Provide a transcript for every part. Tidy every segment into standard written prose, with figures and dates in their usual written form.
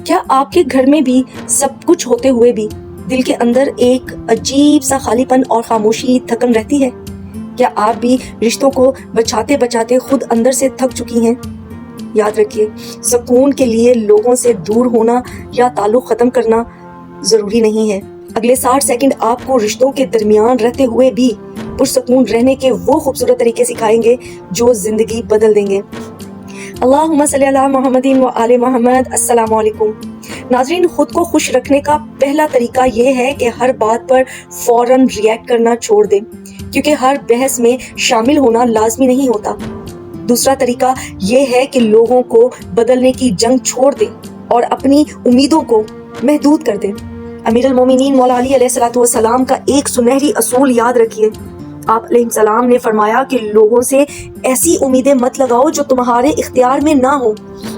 کیا آپ کے گھر میں بھی سب کچھ ہوتے ہوئے بھی دل کے اندر ایک عجیب سا خالی پن اور خاموشی تھکن رہتی ہے؟ کیا آپ بھی رشتوں کو بچاتے بچاتے خود اندر سے تھک چکی ہیں؟ یاد رکھیے، سکون کے لیے لوگوں سے دور ہونا یا تعلق ختم کرنا ضروری نہیں ہے۔ اگلے 60 سیکنڈ آپ کو رشتوں کے درمیان رہتے ہوئے بھی پرسکون رہنے کے وہ خوبصورت طریقے سکھائیں گے جو زندگی بدل دیں گے۔ اللہم صلی علی محمد و آل محمد۔ السلام علیکم ناظرین، خود کو خوش رکھنے کا پہلا طریقہ یہ ہے کہ ہر بات پر فوراً ریئیکٹ کرنا چھوڑ دیں، کیونکہ ہر بحث میں شامل ہونا لازمی نہیں ہوتا۔ دوسرا طریقہ یہ ہے کہ لوگوں کو بدلنے کی جنگ چھوڑ دیں اور اپنی امیدوں کو محدود کر دیں۔ امیر المومنین مولا علی علیہ السلام کا ایک سنہری اصول یاد رکھیے۔ آپ علیہ السلام نے فرمایا کہ لوگوں سے ایسی امیدیں مت لگاؤ جو تمہارے اختیار میں نہ ہو،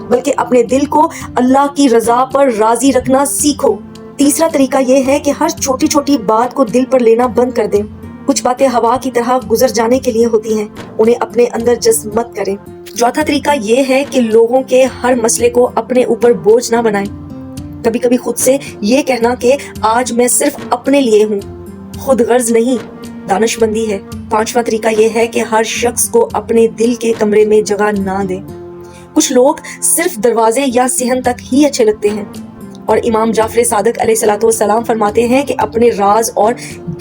بلکہ اپنے دل کو اللہ کی رضا پر راضی رکھنا سیکھو۔ تیسرا طریقہ یہ ہے کہ ہر چھوٹی چھوٹی بات کو دل پر لینا بند کر دیں۔ کچھ باتیں ہوا کی طرح گزر جانے کے لیے ہوتی ہیں، انہیں اپنے اندر جذب مت کریں۔ چوتھا طریقہ یہ ہے کہ لوگوں کے ہر مسئلے کو اپنے اوپر بوجھ نہ بنائیں۔ کبھی کبھی خود سے یہ کہنا کہ آج میں صرف اپنے لیے ہوں، خود غرض نہیں، دانش مندی ہے۔ پانچواں طریقہ یہ ہے کہ ہر شخص کو اپنے دل کے کمرے میں جگہ نہ دیں۔ کچھ لوگ صرف دروازے یا صحن تک ہی اچھے لگتے ہیں، اور امام جعفر صادق علیہ السلام فرماتے ہیں کہ اپنے راز اور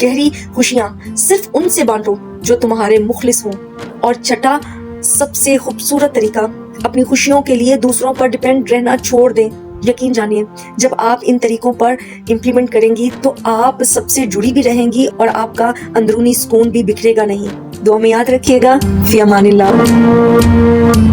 گہری خوشیاں صرف ان سے بانٹو جو تمہارے مخلص ہوں۔ اور چھٹا سب سے خوبصورت طریقہ، اپنی خوشیوں کے لیے دوسروں پر ڈیپینڈ رہنا چھوڑ دیں۔ یقین جانیے، جب آپ ان طریقوں پر امپلیمنٹ کریں گی تو آپ سب سے جڑی بھی رہیں گی اور آپ کا اندرونی سکون بھی بکھرے گا نہیں۔ دعا میں یاد رکھیے گا۔ فی امان اللہ۔